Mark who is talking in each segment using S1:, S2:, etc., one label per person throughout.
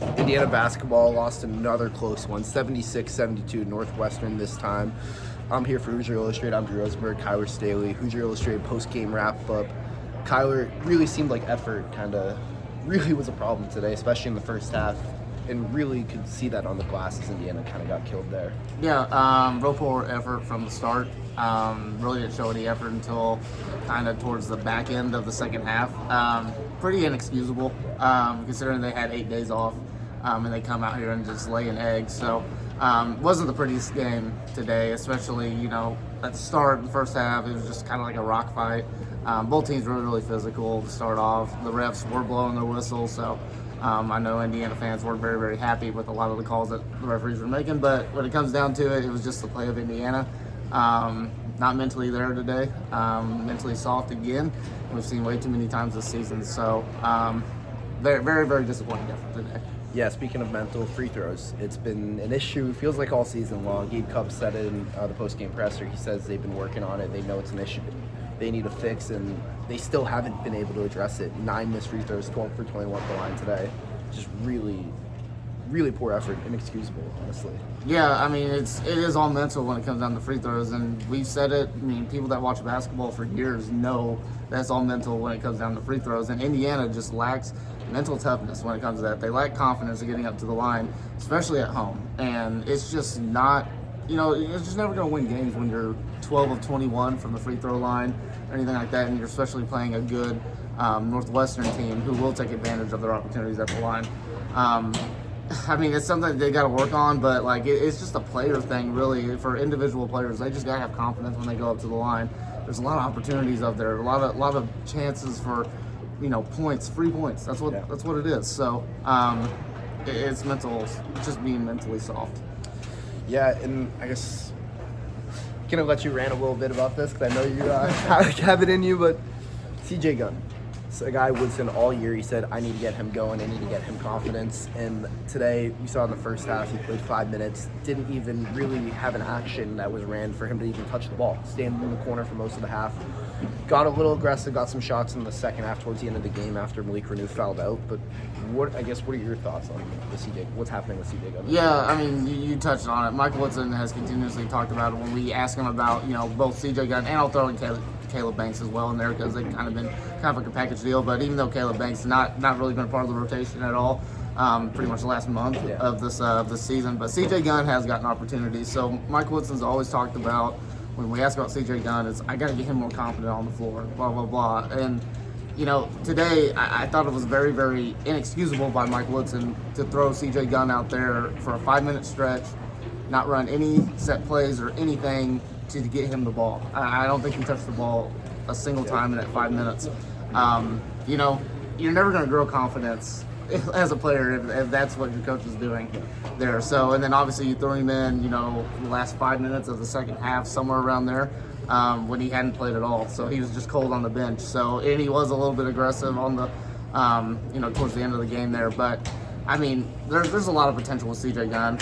S1: Indiana basketball lost another close one, 76-72 Northwestern this time. I'm here for Hoosier Illustrated. I'm Drew Rosenberg, Kyler Staley, Hoosier Illustrated Postgame Wrap-Up. Kyler, really seemed like effort really was a problem today, especially in the first half, and really could see that on the glass as Indiana kind of got killed there.
S2: Yeah, real poor effort from the start. Really didn't show any effort until kind of towards the back end of the second half. Pretty inexcusable, considering they had 8 days off, and they come out here and just lay an egg. So wasn't the prettiest game today, especially, at the start of the first half, it was just kind of like a rock fight. Both teams were really physical to start off. The refs were blowing their whistle, so I know Indiana fans weren't very, very happy with a lot of the calls that the referees were making, but when it comes down to it, it was just the play of Indiana. Not mentally there today, mentally soft again. We've seen way too many times this season, so very, very, very disappointing effort today.
S1: Yeah, speaking of mental, free throws. It's been an issue, feels like all season long. Gabe Cupp said it in the post-game presser. He says they've been working on it. They know it's an issue they need to fix, and they still haven't been able to address it. 9 missed free throws, 12 for 21 at the line today. Just really, really poor effort, inexcusable, honestly.
S2: Yeah, I mean, it is all mental when it comes down to free throws, and we've said it. I mean, people that watch basketball for years know that's all mental when it comes down to free throws, and Indiana just lacks mental toughness when it comes to that. They lack confidence in getting up to the line, especially at home, and it's just not, it's just never going to win games when you're 12 of 21 from the free throw line or anything like that, and you're especially playing a good Northwestern team who will take advantage of their opportunities at the line. I mean, it's something they got to work on, but it's just a player thing, really. For individual players, they just got to have confidence when they go up to the line. There's a lot of opportunities up there, a lot of chances for, points, free points. That's what it is. So it's mental, just being mentally soft.
S1: Yeah, and I guess I'm gonna let you rant a little bit about this because I know you have it in you, but CJ Gunn. So a guy Woodson all year, he said, I need to get him going, I need to get him confidence. And today, we saw in the first half, he played 5 minutes, didn't even really have an action that was ran for him to even touch the ball. Standing in the corner for most of the half. Got a little aggressive, got some shots in the second half towards the end of the game after Malik Renew fouled out. But what are your thoughts on the CJ? What's happening with CJ Gunn?
S2: Yeah, I mean, you touched on it. Michael Woodson has continuously talked about it when we ask him about, both CJ Gunn, and I'll throw in Caleb Banks as well in there because they've kind of been like a package deal. But even though Caleb Banks not really been a part of the rotation at all, pretty much the last month of this season, but CJ Gunn has gotten opportunities. So Mike Woodson's always talked about, when we ask about CJ Gunn, is I got to get him more confident on the floor, blah blah blah. And today I thought it was very, very inexcusable by Mike Woodson to throw CJ Gunn out there for a 5-minute stretch, not run any set plays or anything to get him the ball. I don't think he touched the ball a single time in that 5 minutes. You're never going to grow confidence as a player if that's what your coach is doing there. So, and then obviously you throw him in, the last 5 minutes of the second half, somewhere around there, when he hadn't played at all. So he was just cold on the bench. So, and he was a little bit aggressive on the, towards the end of the game there. But I mean, there's a lot of potential with CJ Gunn.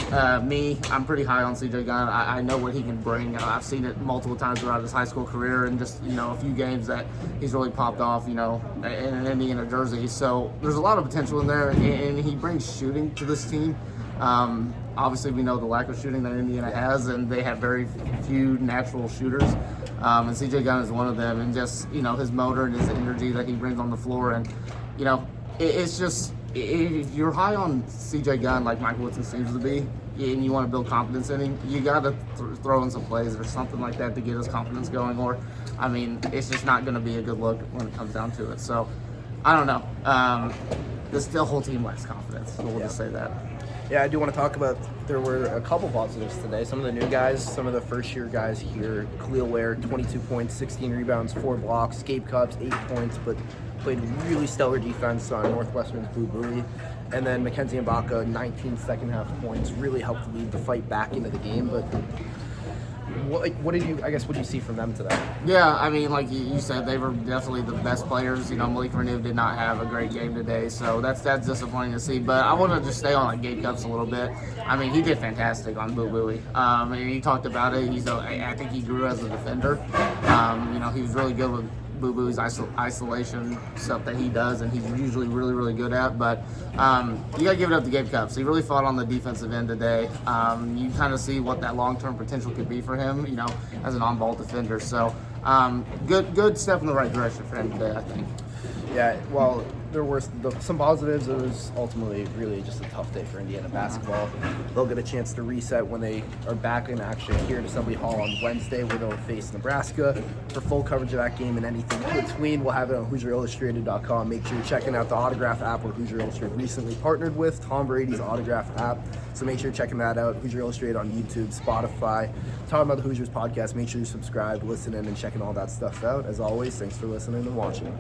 S2: I'm pretty high on CJ Gunn. I know what he can bring. I've seen it multiple times throughout his high school career, and just a few games that he's really popped off. In an Indiana jersey. So there's a lot of potential in there, and he brings shooting to this team. Obviously, we know the lack of shooting that Indiana has, and they have very few natural shooters. And CJ Gunn is one of them, and just his motor and his energy that he brings on the floor, and it's just. If you're high on CJ Gunn like Michael Woodson seems to be, and you want to build confidence in him, you got to throw in some plays or something like that to get his confidence going. Or, I mean, it's just not going to be a good look when it comes down to it. So, I don't know. The whole team lacks confidence. So we'll just say that.
S1: Yeah, I do want to talk about, there were a couple positives today. Some of the new guys, some of the first-year guys here. Khalil Ware, 22 points, 16 rebounds, 4 blocks. Gabe Cups, 8 points, but played really stellar defense on Northwestern's Blue Buoy. And then Mackenzie Mbaka, 19 second-half points, really helped lead the fight back into the game. But what did you see from them today?
S2: Yeah, I mean, like you said, they were definitely the best players. Malik Renew did not have a great game today, so that's disappointing to see. But I want to just stay on Gabe Cups a little bit. I mean, he did fantastic on Blue Buoy. And he talked about it. I think he grew as a defender. He was really good with Boo Boo's isolation stuff that he does, and he's usually really, really good at. But you got to give it up to Gabe Cupps. He really fought on the defensive end today. You kind of see what that long-term potential could be for him, as an on-ball defender. So good step in the right direction for him today, I think.
S1: Yeah, well, there were some positives. It was ultimately really just a tough day for Indiana basketball. They'll get a chance to reset when they are back in action here at Assembly Hall on Wednesday, where they'll face Nebraska. For full coverage of that game and anything in between, we'll have it on HoosierIllustrated.com. Make sure you're checking out the Autograph app, where Hoosier Illustrated recently partnered with Tom Brady's Autograph app. So make sure you're checking that out. Hoosier Illustrated on YouTube, Spotify. Talking about the Hoosiers podcast, make sure you're subscribed, listening, and checking all that stuff out. As always, thanks for listening and watching.